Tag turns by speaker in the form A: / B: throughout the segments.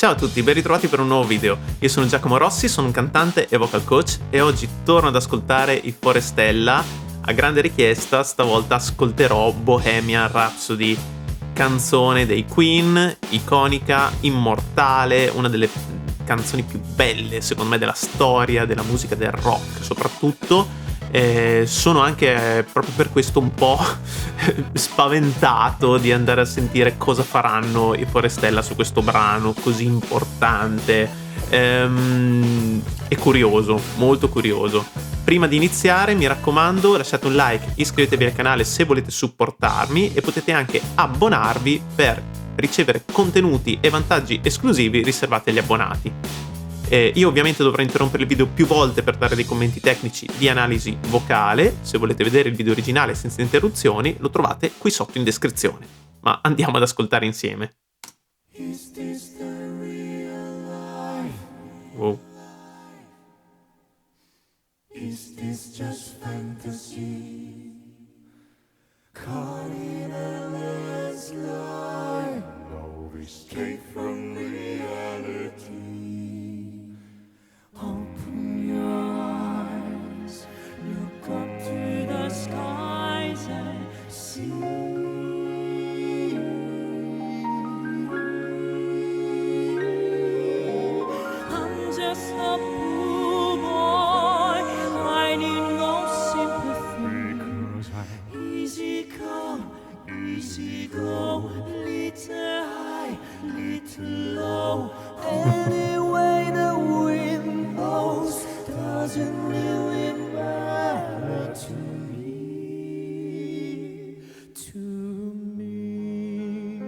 A: Ciao a tutti, ben ritrovati per un nuovo video. Io sono Giacomo Rossi, sono un cantante e vocal coach e oggi torno ad ascoltare i Forestella. A grande richiesta, stavolta ascolterò Bohemian Rhapsody, canzone dei Queen, iconica, immortale, una delle canzoni più belle secondo me della storia della musica del rock soprattutto. Sono anche proprio per questo un po' spaventato di andare a sentire cosa faranno i Forestella su questo brano così importante. È curioso, molto curioso. Prima di iniziare, mi raccomando, lasciate un like, iscrivetevi al canale se volete supportarmi e potete anche abbonarvi per ricevere contenuti e vantaggi esclusivi riservati agli abbonati. Io ovviamente dovrò interrompere il video più volte per dare dei commenti tecnici di analisi vocale. Se volete vedere il video originale senza interruzioni, lo trovate qui sotto in descrizione. Ma andiamo ad ascoltare insieme. Is this the real life? Wow. Is this just fantasy? Caught in a landslide, no escape from reality. Open your eyes, look up to the skies and see. I'm just a poor boy, I need no sympathy. Easy come, easy go, little high, little low. Anyway the wind blows doesn't really matter to me, to me.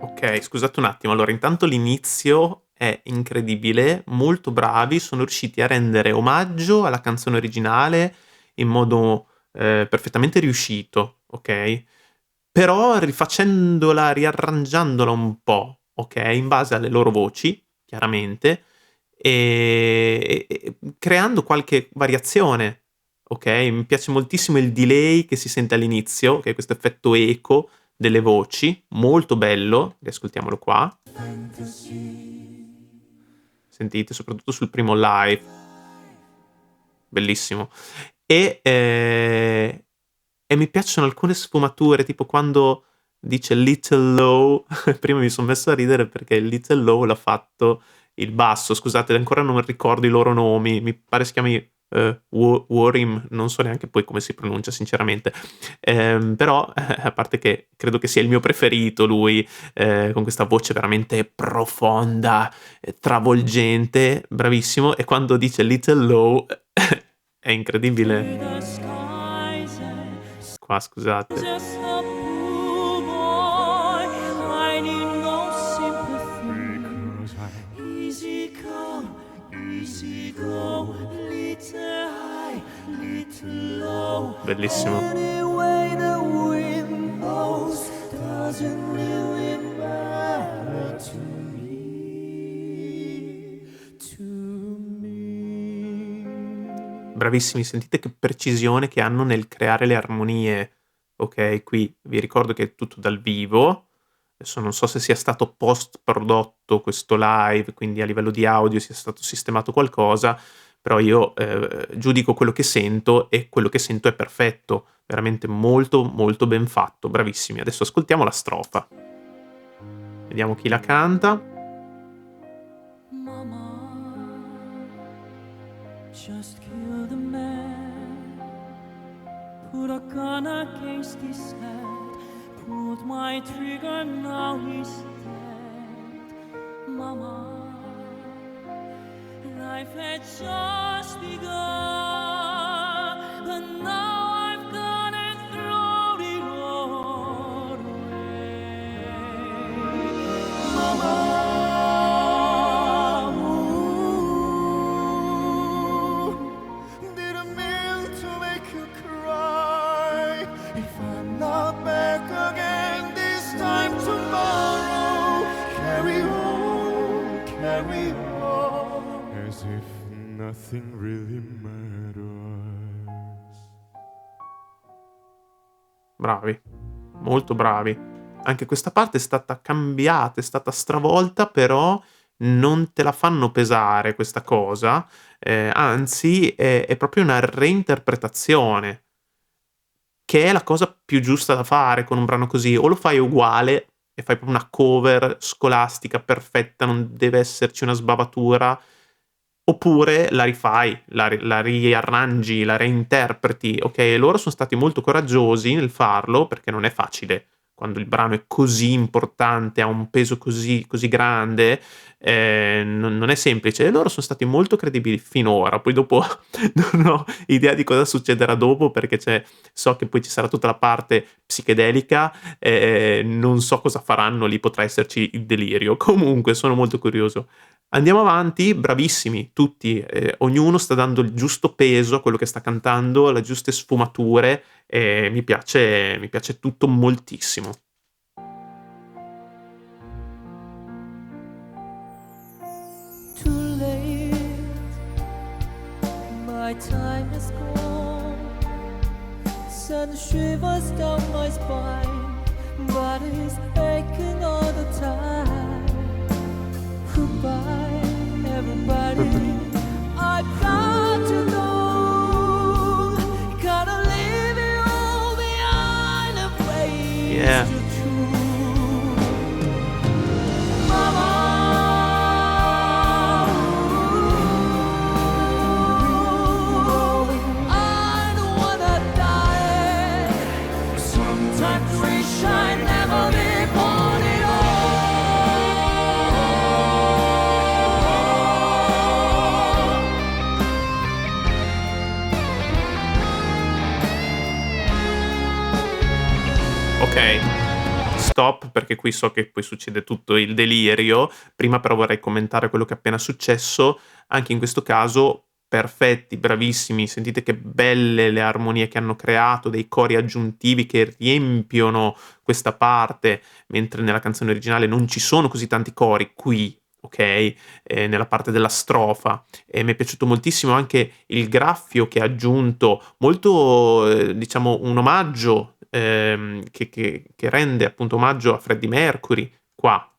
A: Ok, scusate un attimo, allora intanto l'inizio è incredibile, molto bravi, sono riusciti a rendere omaggio alla canzone originale in modo perfettamente riuscito, ok? Però rifacendola, riarrangiandola un po', ok? In base alle loro voci, chiaramente, e creando qualche variazione, ok? Mi piace moltissimo il delay che si sente all'inizio, che è questo effetto eco delle voci, molto bello, riascoltiamolo qua. Sentite, soprattutto sul primo live. Bellissimo. E mi piacciono alcune sfumature, tipo quando dice Little Low, prima mi son messo a ridere perché il Little Low l'ha fatto il basso, scusate ancora non ricordo i loro nomi, mi pare si chiami, Worim, non so neanche poi come si pronuncia sinceramente. Però, a parte che credo che sia il mio preferito lui, con questa voce veramente profonda, travolgente, bravissimo, e quando dice Little Low è incredibile. Qua scusate. Bellissimo. Bravissimi, sentite che precisione che hanno nel creare le armonie. Ok, qui vi ricordo che è tutto dal vivo. Adesso non so se sia stato post prodotto questo live, quindi a livello di audio sia stato sistemato qualcosa, però io giudico quello che sento e quello che sento è perfetto, veramente molto molto ben fatto, bravissimi. Adesso ascoltiamo la strofa. Vediamo chi la canta. Just kill the man, put a gun against his head, pulled my trigger, now he's dead. Mama, life had just begun, but now I've gone and thrown it all away. Mama, as if nothing really matters. Bravi, molto bravi. anche questa parte è stata cambiata, è stata stravolta, però non te la fanno pesare questa cosa, anzi è proprio una reinterpretazione, che è la cosa più giusta da fare con un brano così. O lo fai uguale e fai proprio una cover scolastica perfetta, non deve esserci una sbavatura, oppure la rifai, la riarrangi, la reinterpreti. Okay, loro son stati molto coraggiosi nel farlo, perché non è facile quando il brano è così importante, ha un peso così grande, non è semplice, e loro son stati molto credibili finora. Poi dopo non ho idea di cosa succederà dopo, perché so che poi ci sarà tutta la parte psichedelica, non so cosa faranno, lì potrà esserci il delirio. Comunque sono molto curioso. Andiamo avanti, bravissimi tutti, ognuno sta dando il giusto peso a quello che sta cantando, le giuste sfumature, e mi piace tutto moltissimo.
B: Too late, my time is gone. Sun shivers down my spine, body's aching all the time. Goodbye, everybody. I've got to go. Gotta leave it all behind a place
A: Yeah.
B: to choose. Mama, I don't wanna die. Sometimes wish I never be born at all.
A: Okay, stop, perché qui so che poi succede tutto il delirio. Prima però vorrei commentare quello che è appena successo. Anche in questo caso perfetti, bravissimi, sentite che belle le armonie che hanno creato, dei cori aggiuntivi che riempiono questa parte, mentre nella canzone originale non ci sono così tanti cori. Qui, okay, nella parte della strofa. E mi è piaciuto moltissimo anche il graffio che ha aggiunto, molto, diciamo un omaggio, che rende appunto omaggio a Freddie Mercury qua.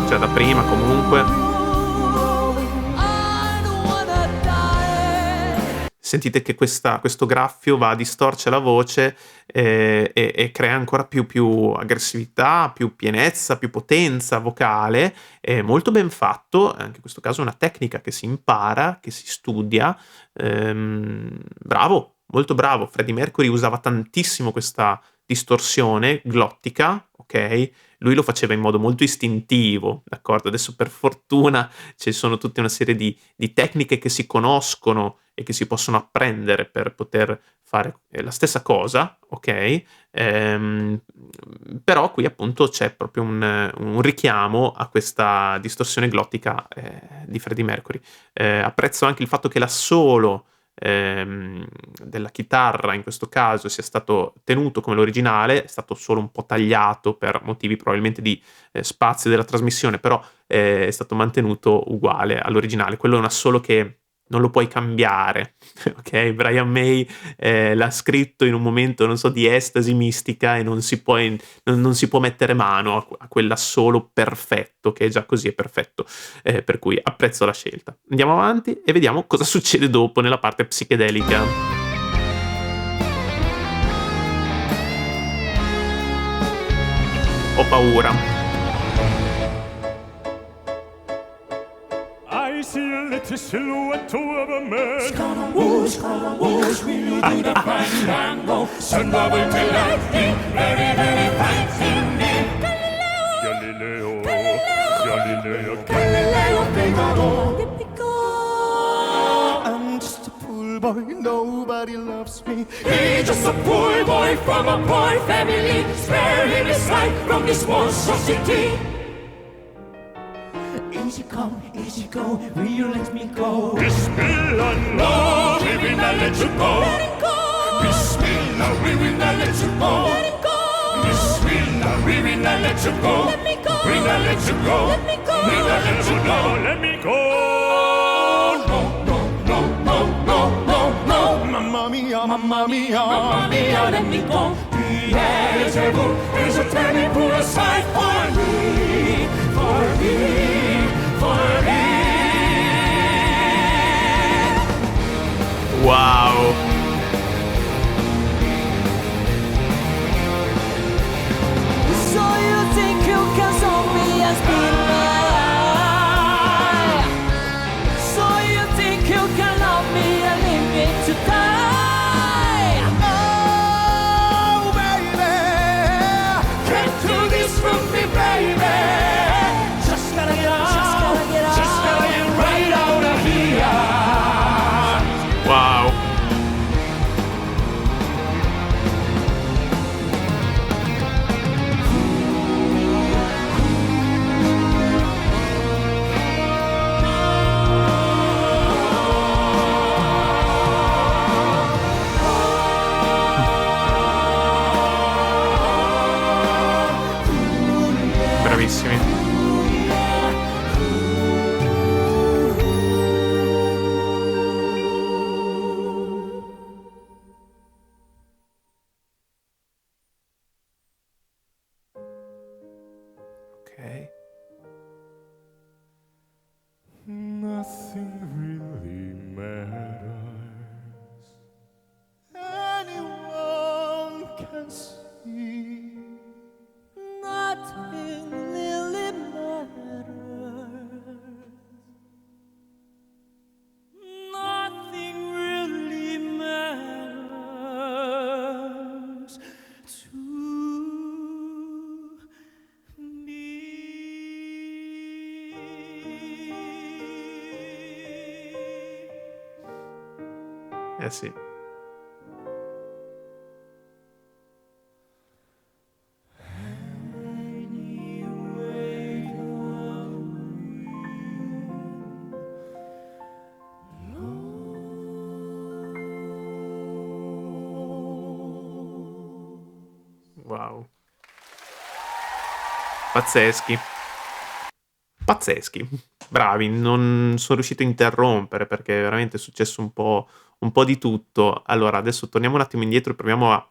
A: Già da prima comunque. Sentite che questo graffio va a distorcere la voce, e crea ancora più aggressività, più pienezza, più potenza vocale. È molto ben fatto, anche in questo caso è una tecnica che si impara, che si studia. Bravo, molto bravo. Freddie Mercury usava tantissimo questa distorsione glottica, okay, lui lo faceva in modo molto istintivo, d'accordo? Adesso per fortuna ci sono tutta una serie di tecniche che si conoscono e che si possono apprendere per poter fare, la stessa cosa, okay, però qui appunto c'è proprio un richiamo a questa distorsione glottica, di Freddie Mercury. Apprezzo anche il fatto che l'assolo, della chitarra in questo caso sia stato tenuto come l'originale, è stato solo un po' tagliato per motivi probabilmente di, spazio della trasmissione, però, è stato mantenuto uguale all'originale. Quello è un assolo che non lo puoi cambiare, okay, Brian May, l'ha scritto in un momento, non so, di estasi mistica, e non si può mettere mano a quell'assolo perfetto, che già così è perfetto, per cui apprezzo la scelta. Andiamo avanti e vediamo cosa succede dopo nella parte psichedelica. Ho paura.
C: I see a little silhouette of a man.
D: Scaramouche, will you do the fandango? Samba will be lightning, very, very fancy name.
C: Galileo,
D: Galileo Figaro.
E: I'm just a poor boy, nobody loves me.
D: He's just a poor boy from a poor family. Spare him his life from this monstrosity. Easy come, easy go, will you let me go?
C: Bismillah,
D: No, we will not let you go.
B: Let it go.
D: Bismillah, we will not let you go.
B: Let it go.
D: Bismillah, we will not let you go.
B: Let me go.
D: We not let you go.
B: Let me go.
D: We not let you go.
C: let me go.
D: No, no, no, no, no, no, no.
E: Mamma mia, mamma mamma mia.
D: Mamma mia, let me go. Beelzebub is a terrible sight for me, for me, for me.
A: Wow.
B: So you think you can solve me and spin my eye? So you think you can love me and leave me to die?
E: Oh, baby.
D: Can't do this from me, baby. Just gotta get out.
B: Just gotta get out.
D: Just gotta get right out of here.
A: Wow. Bravissimi. Ok.
C: Nothing really matters.
E: Anyone can see.
B: Nothing really matters. Nothing really matters to me.
A: Eh sì. Wow. Pazzeschi. Pazzeschi. Bravi, non sono riuscito a interrompere perché veramente è successo un po' di tutto. Allora, adesso torniamo un attimo indietro e proviamo a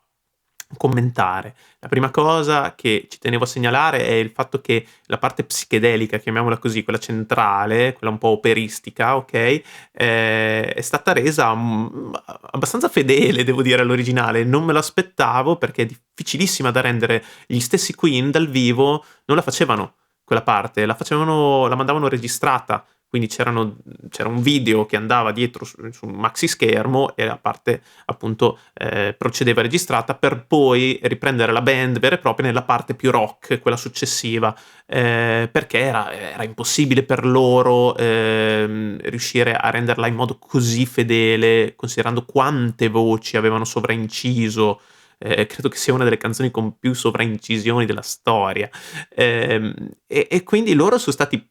A: commentare. La prima cosa che ci tenevo a segnalare è il fatto che la parte psichedelica, chiamiamola così, quella centrale, quella un po' operistica, ok, è stata resa abbastanza fedele, devo dire, all'originale. Non me lo aspettavo perché è difficilissima da rendere. Gli stessi Queen dal vivo non la facevano quella parte, la mandavano registrata. Quindi c'era un video che andava dietro su un maxi schermo e la parte appunto procedeva registrata per poi riprendere la band vera e propria nella parte più rock, quella successiva, perché era impossibile per loro riuscire a renderla in modo così fedele, considerando quante voci avevano sovrainciso. Credo che sia una delle canzoni con più sovraincisioni della storia. E quindi loro sono stati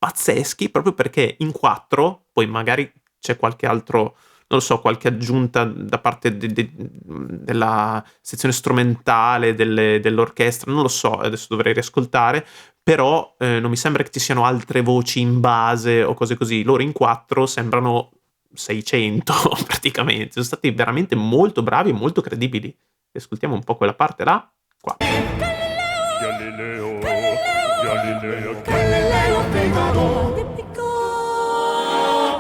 A: pazzeschi proprio perché in 4, poi magari c'è qualche altro, non lo so, qualche aggiunta da parte della sezione strumentale dell'orchestra, non lo so, adesso dovrei riascoltare, però non mi sembra che ci siano altre voci in base o cose così. Loro in 4 sembrano 600 praticamente, sono stati veramente molto bravi e molto credibili. Ascoltiamo un po' quella parte là, qua.
C: Galileo, Galileo,
D: Galileo Figaro.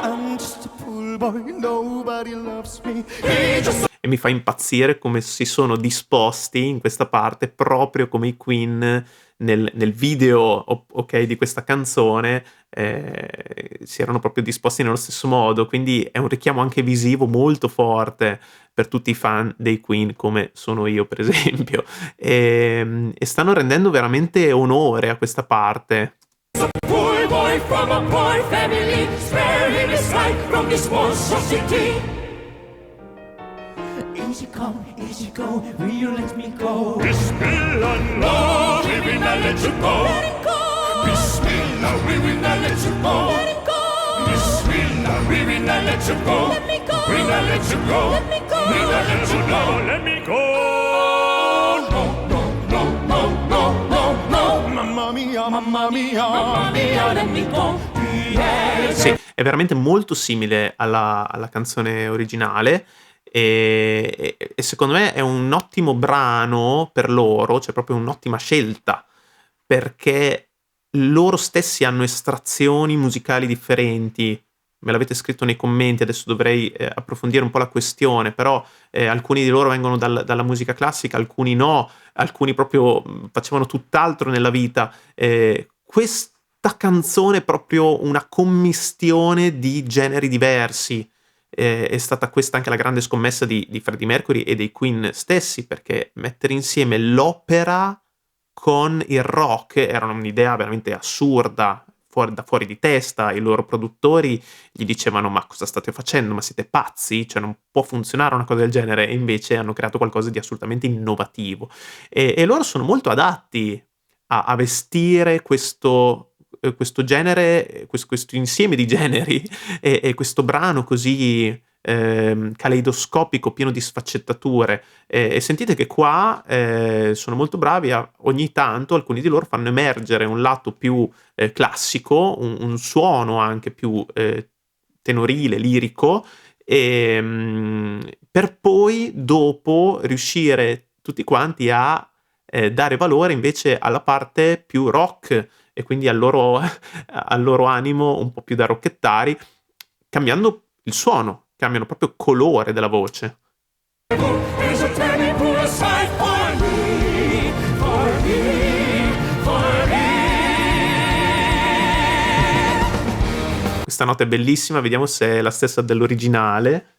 E: I'm just a poor boy, nobody loves me.
A: E mi fa impazzire come si sono disposti in questa parte, proprio come i Queen nel video, ok, di questa canzone, si erano proprio disposti nello stesso modo, quindi è un richiamo anche visivo molto forte per tutti i fan dei Queen, come sono io per esempio, e stanno rendendo veramente onore a questa parte.
D: Poor boy from a poor family, sparing his life from this monstrosity. Easy come, easy go, will you let me go?
C: Bismillah,
D: No, we will not let you go.
B: Let it go.
D: Bismillah, we will not let you go.
B: Let it go.
D: Bismillah, we will not let you go.
B: Let me go.
D: We not let you go.
B: Let me go.
D: We not let you go.
C: let me go.
D: No, no, no, no, no, no, no.
E: Mamma mia, mamma mia.
D: Mamma mia, let me go. Yes.
A: Sì, è veramente molto simile alla canzone originale e secondo me è un ottimo brano per loro, cioè proprio un'ottima scelta, perché loro stessi hanno estrazioni musicali differenti. Me l'avete scritto nei commenti, adesso dovrei approfondire un po' la questione, però alcuni di loro vengono dalla musica classica, alcuni no, alcuni proprio facevano tutt'altro nella vita. Questa canzone è proprio una commistione di generi diversi. È stata questa anche la grande scommessa di Freddie Mercury e dei Queen stessi, perché mettere insieme l'opera con il rock era un'idea veramente assurda, fuori di testa. I loro produttori gli dicevano: "Ma cosa state facendo? Ma siete pazzi? Cioè non può funzionare una cosa del genere", e invece hanno creato qualcosa di assolutamente innovativo. E loro sono molto adatti a vestire questo genere, questo insieme di generi e questo brano così caleidoscopico, pieno di sfaccettature. E sentite che qua sono molto bravi ogni tanto alcuni di loro fanno emergere un lato più classico, un suono anche più tenorile, lirico, per poi dopo riuscire tutti quanti a dare valore invece alla parte più rock e quindi al loro animo un po' più da rockettari, cambiando il suono, cambiano proprio colore della voce.
D: Is a turning pool aside for me, for me, for me.
A: Questa nota è bellissima, vediamo se è la stessa dell'originale.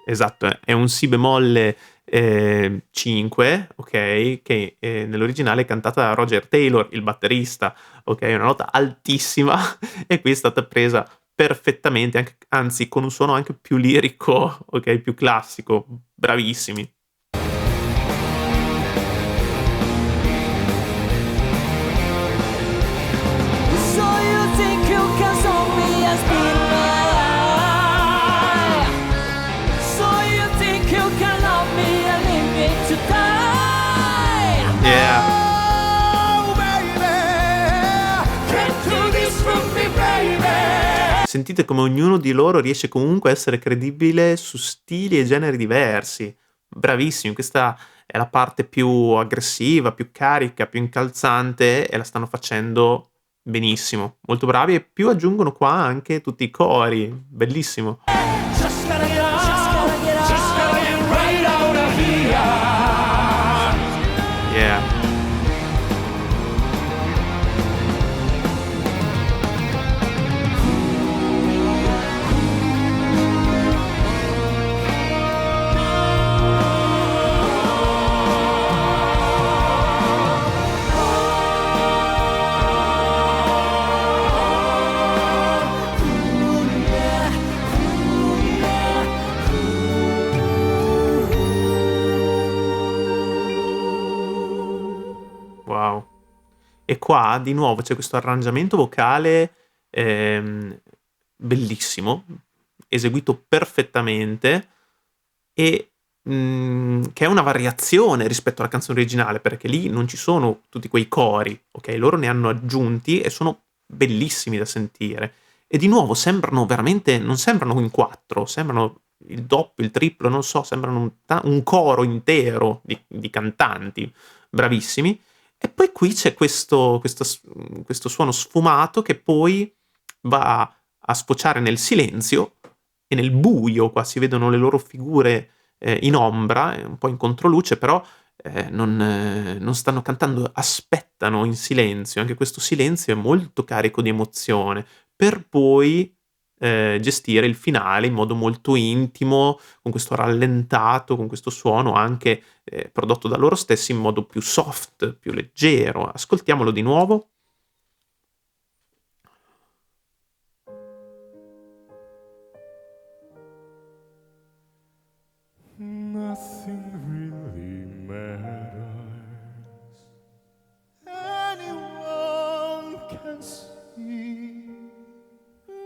A: Esatto, è un si bemolle 5, ok, che nell'originale è cantata da Roger Taylor, il batterista, ok, una nota altissima e qui è stata presa perfettamente, anzi con un suono anche più lirico, ok, più classico, bravissimi.
B: So you think you can solve me and spin my eye? So you think you can love me and leave me to die?
A: Yeah.
E: Oh, baby,
D: Get to this from me, baby.
A: Sentite come ognuno di loro riesce comunque a essere credibile su stili e generi diversi. Bravissimi, questa è la parte più aggressiva, più carica, più incalzante e la stanno facendo benissimo. Molto bravi e più aggiungono qua anche tutti i cori. Bellissimo.
D: Just gotta get out, just gotta get right out of here.
A: Yeah. Wow. E qua di nuovo c'è questo arrangiamento vocale bellissimo, eseguito perfettamente e che è una variazione rispetto alla canzone originale, perché lì non ci sono tutti quei cori, ok? Loro ne hanno aggiunti e sono bellissimi da sentire. E di nuovo sembrano veramente, non sembrano in quattro, sembrano il doppio, il triplo, non so, sembrano un coro intero di cantanti bravissimi. E poi qui c'è questo suono sfumato che poi va a sfociare nel silenzio e nel buio. Qua si vedono le loro figure in ombra, un po' in controluce, però non stanno cantando, aspettano in silenzio. Anche questo silenzio è molto carico di emozione, per poi gestire il finale in modo molto intimo, con questo rallentato, con questo suono anche prodotto da loro stessi in modo più soft, più leggero. Ascoltiamolo di nuovo.
C: Nothing really matters.
E: anyone can see.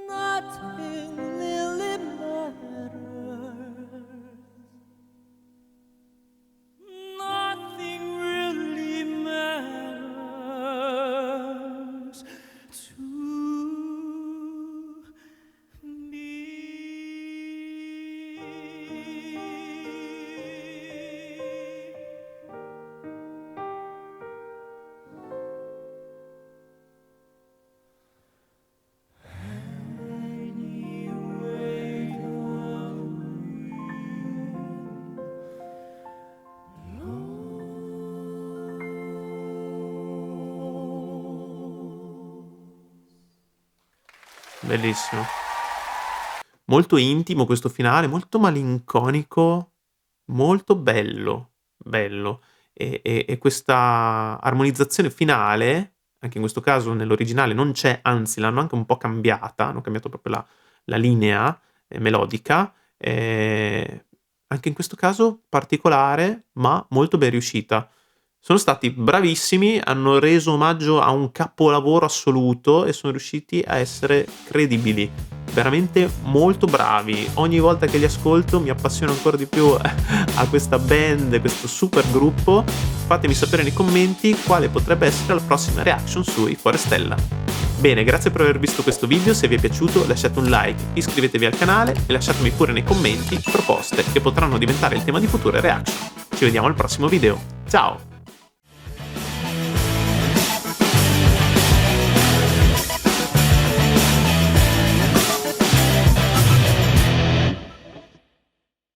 B: Nothing really matters. Nothing really matters.
A: bellissimo. Molto intimo questo finale, molto malinconico, molto bello, bello. E questa armonizzazione finale, anche in questo caso nell'originale non c'è, anzi l'hanno anche un po' cambiata, hanno cambiato proprio la linea melodica, anche in questo caso particolare, ma molto ben riuscita. Sono stati bravissimi, hanno reso omaggio a un capolavoro assoluto e sono riusciti a essere credibili. Veramente molto bravi. Ogni volta che li ascolto mi appassiono ancora di più a questa band, questo super gruppo. Fatemi sapere nei commenti quale potrebbe essere la prossima reaction sui Forestella. Bene, grazie per aver visto questo video. Se vi è piaciuto lasciate un like, iscrivetevi al canale e lasciatemi pure nei commenti proposte che potranno diventare il tema di future reaction. Ci vediamo al prossimo video. Ciao!